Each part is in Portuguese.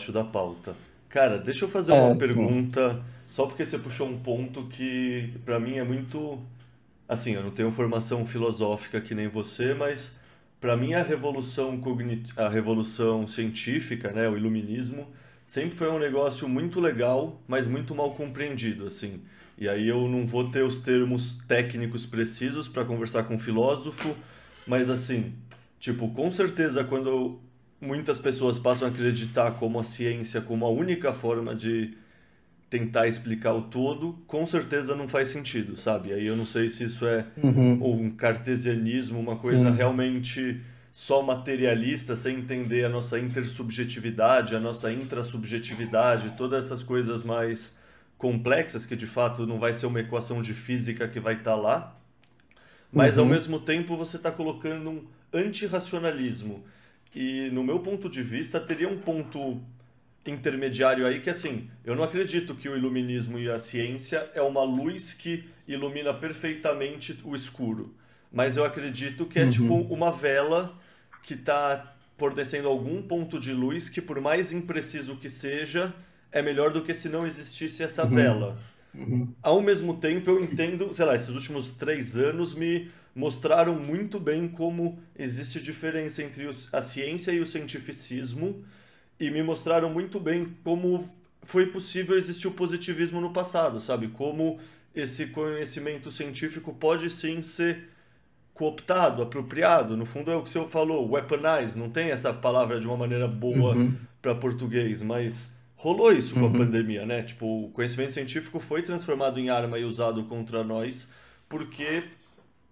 Da pauta. Cara, deixa eu fazer uma É, sim. pergunta, só porque você puxou um ponto que pra mim é muito, assim, eu não tenho formação filosófica que nem você, mas pra mim a revolução científica, né, o iluminismo, sempre foi um negócio muito legal, mas muito mal compreendido, assim. E aí eu não vou ter os termos técnicos precisos pra conversar com um filósofo, mas assim, tipo, com certeza quando muitas pessoas passam a acreditar como a ciência como a única forma de tentar explicar o todo, com certeza não faz sentido, sabe? Aí eu não sei se isso é Uhum. um cartesianismo, uma coisa Sim. realmente só materialista, sem entender a nossa intersubjetividade, a nossa intrasubjetividade, todas essas coisas mais complexas que de fato não vai ser uma equação de física que vai estar lá, mas ao Uhum. mesmo tempo você está colocando um antirracionalismo. E no meu ponto de vista, teria um ponto intermediário aí que assim, eu não acredito que o iluminismo e a ciência é uma luz que ilumina perfeitamente o escuro, mas eu acredito que é tipo Uhum. uma vela que está fornecendo algum ponto de luz que por mais impreciso que seja, é melhor do que se não existisse essa Uhum. vela. Uhum. Ao mesmo tempo, eu entendo, sei lá, esses últimos 3 anos me mostraram muito bem como existe diferença entre a ciência e o cientificismo, e me mostraram muito bem como foi possível existir o positivismo no passado, sabe? Como esse conhecimento científico pode sim ser cooptado, apropriado. No fundo é o que o senhor falou, weaponize, não tem essa palavra de uma maneira boa Uhum. para português, mas rolou isso com a Uhum. pandemia, né? Tipo, o conhecimento científico foi transformado em arma e usado contra nós porque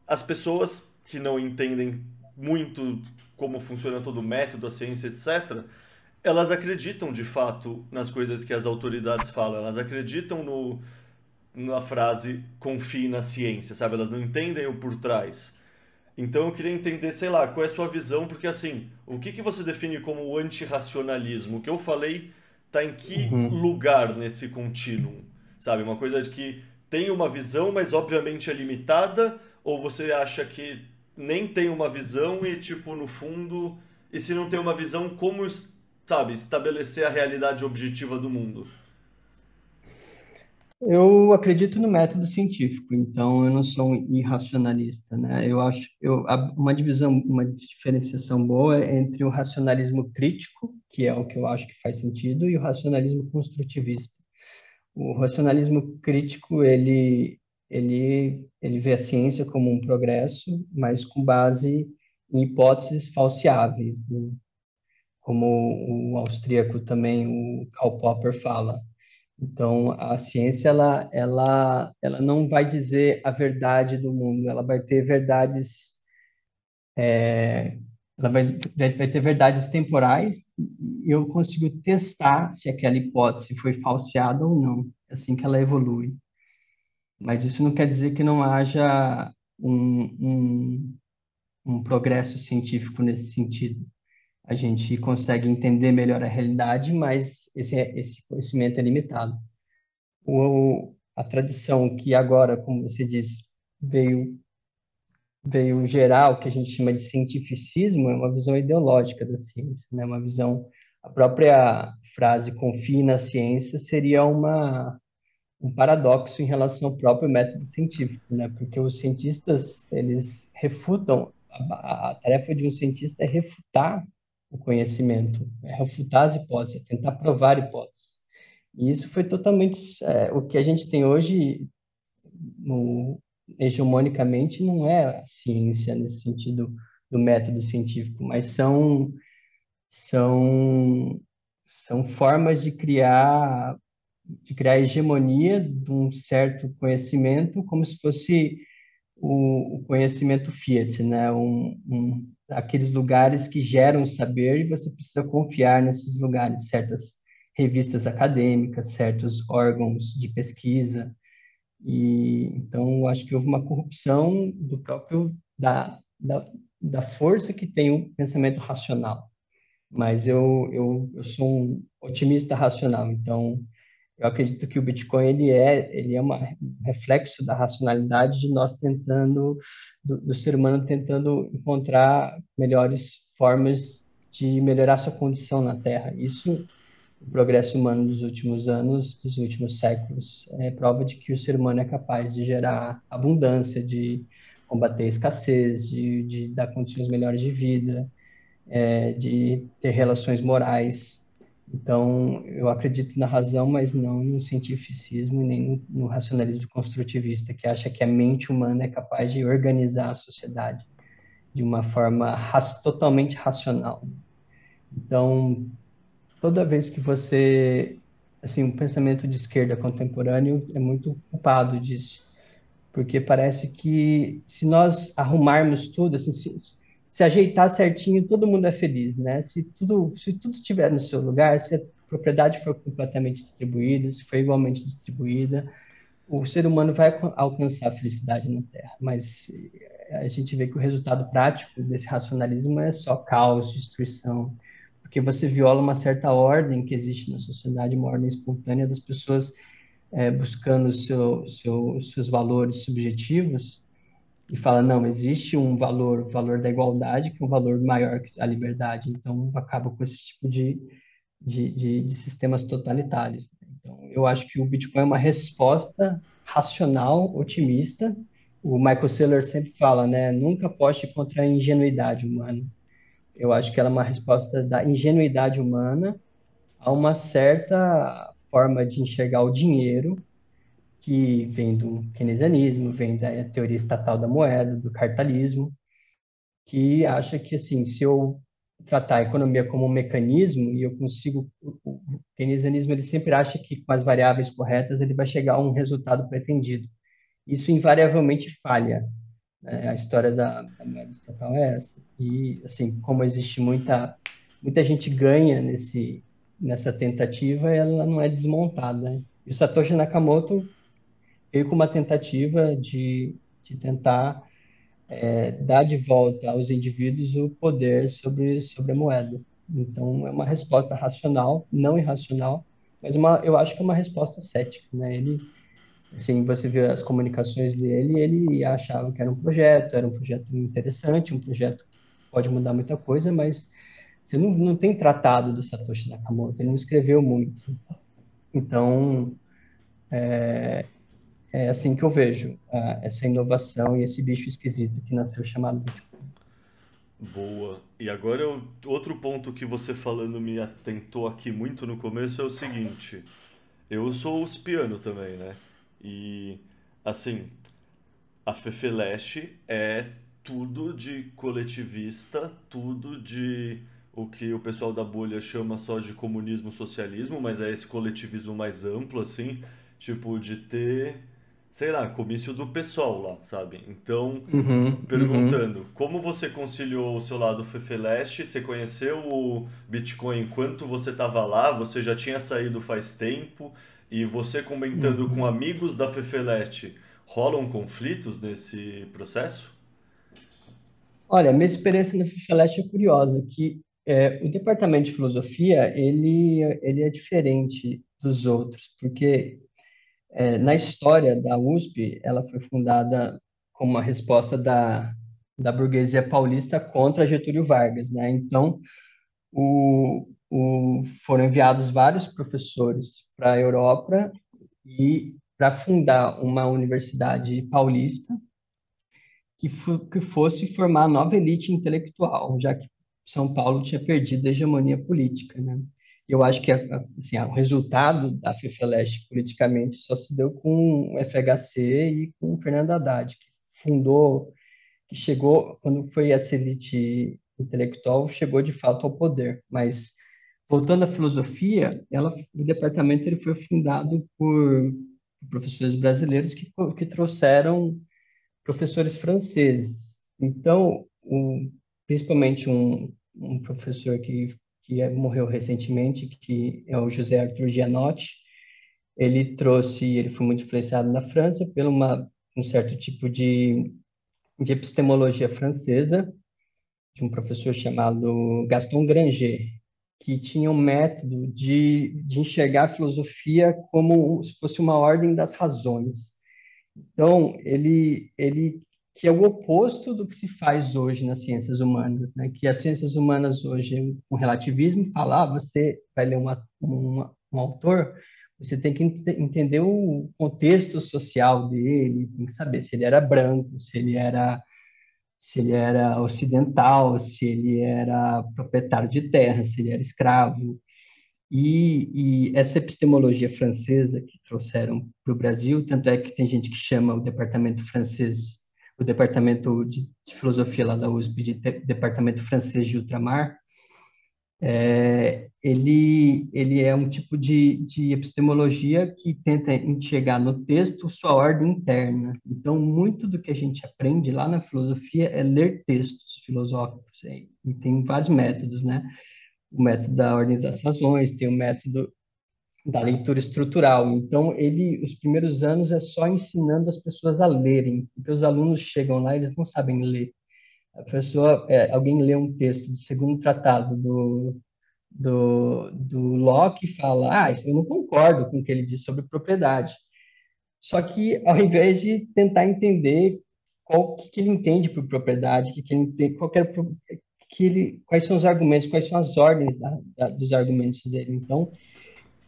as pessoas que não entendem muito como funciona todo o método, a ciência, etc., elas acreditam de fato nas coisas que as autoridades falam, elas acreditam na frase confie na ciência, sabe? Elas não entendem o por trás. Então eu queria entender, sei lá, qual é a sua visão, porque assim, o que você define como o antirracionalismo? O que eu falei tá em que Uhum. lugar nesse contínuo? Sabe? Uma coisa de que tem uma visão, mas obviamente é limitada, ou você acha que nem tem uma visão e, tipo, no fundo, e se não tem uma visão, como, sabe, estabelecer a realidade objetiva do mundo? Eu acredito no método científico, então eu não sou um irracionalista, né? Eu acho, uma divisão, uma diferenciação boa é entre o racionalismo crítico, que é o que eu acho que faz sentido, e o racionalismo construtivista. O racionalismo crítico, ele vê a ciência como um progresso, mas com base em hipóteses falseáveis, né? Como o austríaco também, o Karl Popper fala. Então, a ciência, ela não vai dizer a verdade do mundo, ela vai ter verdades, vai ter verdades temporais, e eu consigo testar se aquela hipótese foi falseada ou não, é assim que ela evolui. Mas isso não quer dizer que não haja um, um, um progresso científico nesse sentido. A gente consegue entender melhor a realidade, mas esse conhecimento é limitado. A tradição que agora, como você diz, veio gerar o que a gente chama de cientificismo, é uma visão ideológica da ciência, né? Uma visão, a própria frase confie na ciência seria um paradoxo em relação ao próprio método científico, né? Porque os cientistas, eles refutam, a tarefa de um cientista é refutar o conhecimento, é refutar as hipóteses, é tentar provar hipóteses. E isso foi totalmente, o que a gente tem hoje, no, hegemonicamente, não é a ciência nesse sentido do método científico, mas são, são formas de criar hegemonia de um certo conhecimento, como se fosse o conhecimento fiat, né? Aqueles lugares que geram saber e você precisa confiar nesses lugares, certas revistas acadêmicas, certos órgãos de pesquisa. E então eu acho que houve uma corrupção do próprio da força que tem o pensamento racional. Mas eu sou um otimista racional, então eu acredito que o Bitcoin ele é um reflexo da racionalidade de nós tentando, do ser humano tentando encontrar melhores formas de melhorar sua condição na Terra. o progresso humano dos últimos anos, dos últimos séculos, é prova de que o ser humano é capaz de gerar abundância, de combater a escassez, de dar condições melhores de vida, de ter relações morais. Então, eu acredito na razão, mas não no cientificismo nem no racionalismo construtivista, que acha que a mente humana é capaz de organizar a sociedade de uma forma totalmente racional. Então, toda vez que você, assim, o pensamento de esquerda contemporâneo é muito culpado disso, porque parece que se nós arrumarmos tudo, assim, se ajeitar certinho, todo mundo é feliz, né? Se tudo estiver no seu lugar, se a propriedade for completamente distribuída, se for igualmente distribuída, o ser humano vai alcançar a felicidade na Terra. Mas a gente vê que o resultado prático desse racionalismo é só caos, destruição, porque você viola uma certa ordem que existe na sociedade, uma ordem espontânea das pessoas buscando os seus valores subjetivos e fala, não, existe um valor, o valor da igualdade, que é um valor maior que a liberdade. Então, acaba com esse tipo de sistemas totalitários. Então, eu acho que o Bitcoin é uma resposta racional, otimista. O Michael Saylor sempre fala, né, nunca aposte contra a ingenuidade humana. Eu acho que ela é uma resposta da ingenuidade humana a uma certa forma de enxergar o dinheiro que vem do keynesianismo, vem da teoria estatal da moeda, do cartalismo, que acha que, assim, se eu tratar a economia como um mecanismo e eu consigo... O keynesianismo, ele sempre acha que com as variáveis corretas ele vai chegar a um resultado pretendido. Isso invariavelmente falha, né? A história da moeda estatal é essa. E, assim, como existe muita gente ganha nessa tentativa, ela não é desmontada, né? E o Satoshi Nakamoto veio com uma tentativa de tentar dar de volta aos indivíduos o poder sobre a moeda. Então, é uma resposta racional, não irracional, mas eu acho que é uma resposta cética, né? Ele, assim, você vê as comunicações dele, ele achava que era um projeto interessante, um projeto que pode mudar muita coisa, mas você não tem tratado do Satoshi Nakamoto, ele não escreveu muito. Então, é assim que eu vejo essa inovação e esse bicho esquisito que nasceu chamado Bitcoin. Boa. E agora outro ponto que você falando me atentou aqui muito no começo é o seguinte. Eu sou uspiano também, né? E assim, a Fefeleche é tudo de coletivista, tudo de o que o pessoal da bolha chama só de comunismo socialismo, mas é esse coletivismo mais amplo, assim, tipo de ter, sei lá, comício do pessoal lá, sabe? Então, Uhum, uhum. perguntando, como você conciliou o seu lado Fefeleche? Você conheceu o Bitcoin enquanto você estava lá? Você já tinha saído faz tempo? E você comentando com Uhum. amigos da Fefeleche, rolam conflitos nesse processo? Olha, minha experiência na FIFELESH é curiosa, que o departamento de filosofia, ele é diferente dos outros, porque na história da USP, ela foi fundada como uma resposta da burguesia paulista contra Getúlio Vargas, né? Então, foram enviados vários professores para a Europa e para fundar uma universidade paulista que fosse formar a nova elite intelectual, já que São Paulo tinha perdido a hegemonia política, né? Eu acho que assim, o resultado da FEFELESH politicamente só se deu com o FHC e com o Fernando Haddad, que fundou, que chegou, quando foi essa elite intelectual, chegou de fato ao poder. Mas, voltando à filosofia, o departamento ele foi fundado por professores brasileiros que trouxeram professores franceses. Então, principalmente um professor que morreu recentemente, que é o José Arthur Gianotti, ele foi muito influenciado na França por um certo tipo de epistemologia francesa, de um professor chamado Gaston Granger, que tinha um método de enxergar a filosofia como se fosse uma ordem das razões. Então, ele que é o oposto do que se faz hoje nas ciências humanas, né? Que as ciências humanas hoje, com relativismo, fala, você vai ler um autor, você tem que entender o contexto social dele, tem que saber se ele era branco, se ele era ocidental, se ele era proprietário de terra, se ele era escravo. E essa epistemologia francesa que trouxeram para o Brasil, tanto é que tem gente que chama o departamento francês, o departamento de filosofia lá da USP, de departamento francês de ultramar, ele é um tipo de epistemologia que tenta enxergar no texto sua ordem interna. Então, muito do que a gente aprende lá na filosofia é ler textos filosóficos, e tem vários métodos, né? O método da ordem das razões, tem o método da leitura estrutural. Então, os primeiros anos é só ensinando as pessoas a lerem, porque os alunos chegam lá e eles não sabem ler. Alguém lê um texto do segundo tratado do Locke e fala, eu não concordo com o que ele diz sobre propriedade. Só que, ao invés de tentar entender que ele entende por propriedade, que ele entende, quais são os argumentos, quais são as ordens dos argumentos dele. Então,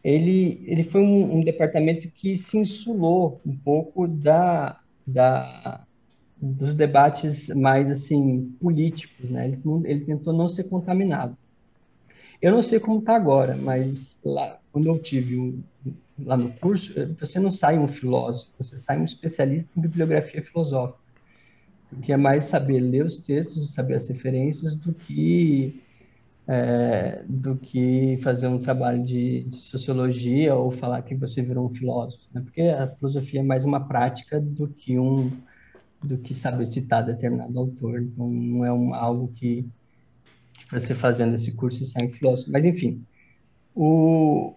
ele foi um departamento que se insulou um pouco dos debates mais assim políticos, né? Ele tentou não ser contaminado. Eu não sei como está agora, mas lá quando eu tive lá no curso, você não sai um filósofo, você sai um especialista em bibliografia filosófica, porque é mais saber ler os textos e saber as referências do que fazer um trabalho de sociologia ou falar que você virou um filósofo, né? Porque a filosofia é mais uma prática do que saber citar determinado autor. Então, não é algo que você fazendo esse curso e sai um filósofo. Mas, enfim, o,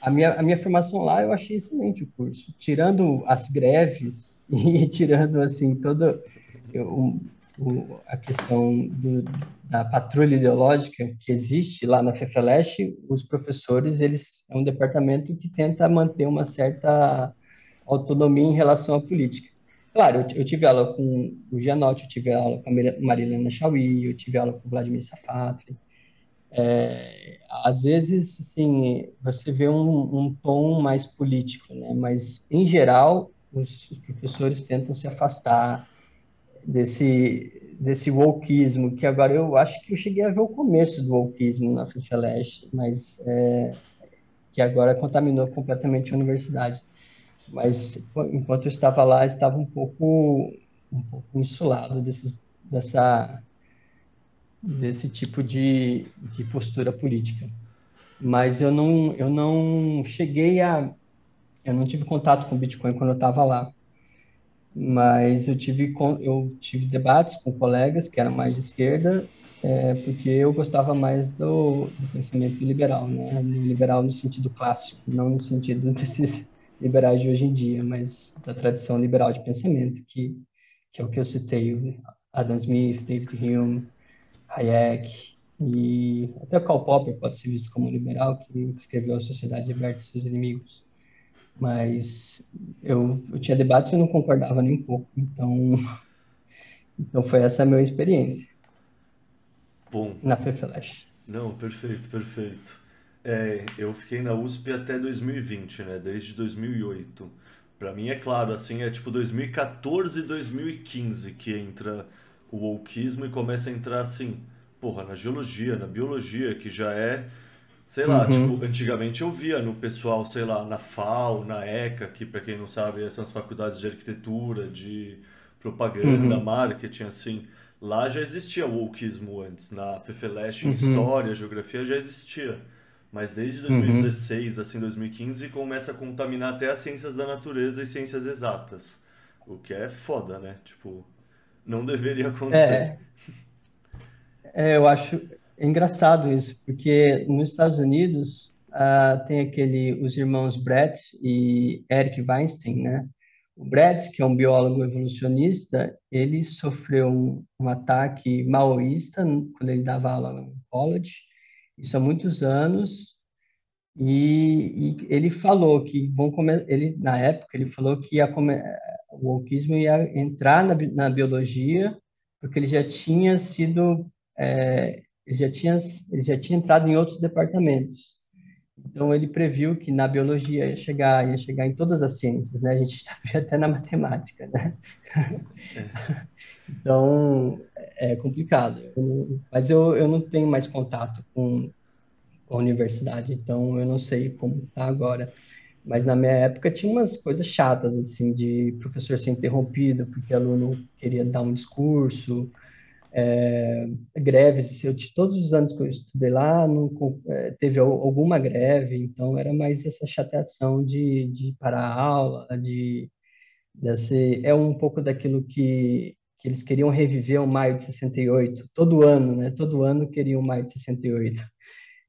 a minha formação lá, eu achei excelente o curso. Tirando as greves e tirando, assim, toda a questão da patrulha ideológica que existe lá na FEFELESH, os professores, é um departamento que tenta manter uma certa autonomia em relação à política. Claro, eu tive aula com o Gianotti, eu tive aula com a Marilena Chauí, eu tive aula com o Vladimir Safatli. Às vezes, assim, você vê um tom mais político, né? Mas, em geral, os professores tentam se afastar desse wokeismo, que agora eu acho que eu cheguei a ver o começo do wokeismo na FEFELESH, mas que agora contaminou completamente a universidade. Mas, enquanto eu estava lá, eu estava um pouco insulado desse tipo de postura política. Mas eu não tive contato com o Bitcoin quando eu estava lá. Mas eu tive debates com colegas que eram mais de esquerda, porque eu gostava mais do pensamento liberal, né? Liberal no sentido clássico, não no sentido desses liberais de hoje em dia, mas da tradição liberal de pensamento, que é o que eu citei, o Adam Smith, David Hume, Hayek, e até o Karl Popper pode ser visto como liberal, que escreveu A Sociedade Aberta e Seus Inimigos. Mas eu tinha debates e eu não concordava nem um pouco. Então foi essa a minha experiência Bom, na FEFELESH. não, perfeito, perfeito. Eu fiquei na USP até 2020, né? Desde 2008. Pra mim é claro, assim, é tipo 2014, 2015 que entra o wokeismo e começa a entrar assim, porra, na geologia, na biologia, que já é, sei lá, tipo, Uhum, antigamente eu via no pessoal, sei lá, na FAO, na ECA, que pra quem não sabe são as faculdades de arquitetura, de propaganda, uhum, marketing, assim. Lá já existia o wokeismo antes, na FEFELESH em uhum, História, Geografia já existia. Mas desde uhum. 2016, assim, 2015, começa a contaminar até as ciências da natureza e ciências exatas. O que é foda, né? Tipo, não deveria acontecer. É, eu acho engraçado isso, porque nos Estados Unidos tem os irmãos Brett e Eric Weinstein, né? O Brett, que é um biólogo evolucionista, ele sofreu um ataque maoísta quando ele dava aula no college, isso há muitos anos, E ele falou que ele na época ele falou que o wokeismo ia entrar na biologia porque ele já tinha sido ele já tinha entrado em outros departamentos. Então ele previu que na biologia ia chegar em todas as ciências, né? A gente está vendo até na matemática, né? Então é complicado. Mas eu não tenho mais contato com a universidade, então eu não sei como está agora. Mas na minha época tinha umas coisas chatas, assim, de professor ser interrompido porque aluno queria dar um discurso, greves. Todos os anos que eu estudei lá, não, teve alguma greve, então era mais essa chateação de parar a aula, é um pouco daquilo que eles queriam reviver o maio de 68, todo ano, né? Todo ano queriam o maio de 68.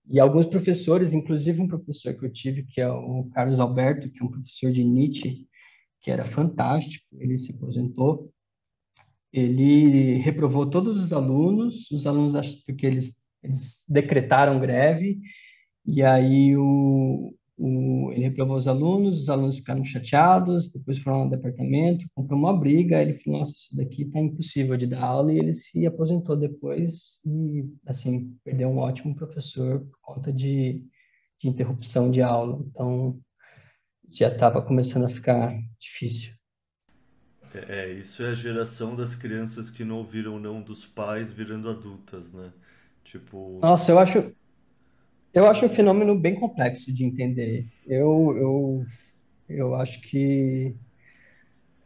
E alguns professores, inclusive um professor que eu tive, que é o Carlos Alberto, que é um professor de Nietzsche, que era fantástico, ele se aposentou, ele reprovou todos os alunos porque eles decretaram greve, e aí ele reprovou os alunos ficaram chateados, depois foram ao departamento, comprou uma briga, ele falou, nossa, isso daqui tá impossível de dar aula, e ele se aposentou depois, e, assim, perdeu um ótimo professor por conta de interrupção de aula, então já estava começando a ficar difícil. Isso é a geração das crianças que não ouviram o não dos pais virando adultas, né? Tipo, Nossa, eu acho um fenômeno bem complexo de entender. Eu acho que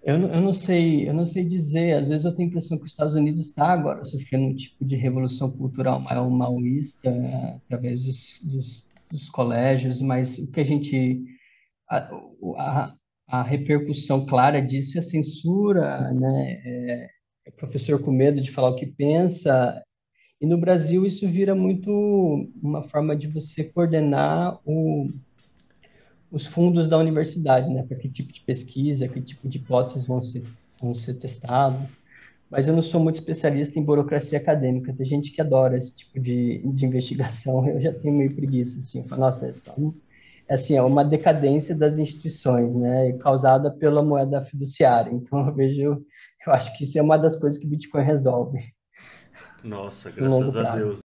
eu não sei dizer. Às vezes eu tenho a impressão que os Estados Unidos está agora sofrendo um tipo de revolução cultural maoísta através dos colégios, mas o que a gente a, a, a repercussão clara disso é a censura, né? É professor com medo de falar o que pensa. E no Brasil isso vira muito uma forma de você coordenar os fundos da universidade, né? Para que tipo de pesquisa, que tipo de hipóteses vão ser testadas. Mas eu não sou muito especialista em burocracia acadêmica. Tem gente que adora esse tipo de investigação. Eu já tenho meio preguiça, assim. Eu falo, nossa, assim, é uma decadência das instituições, né? Causada pela moeda fiduciária. Então eu acho que isso é uma das coisas que o Bitcoin resolve nossa, no longo graças a prazo. Deus.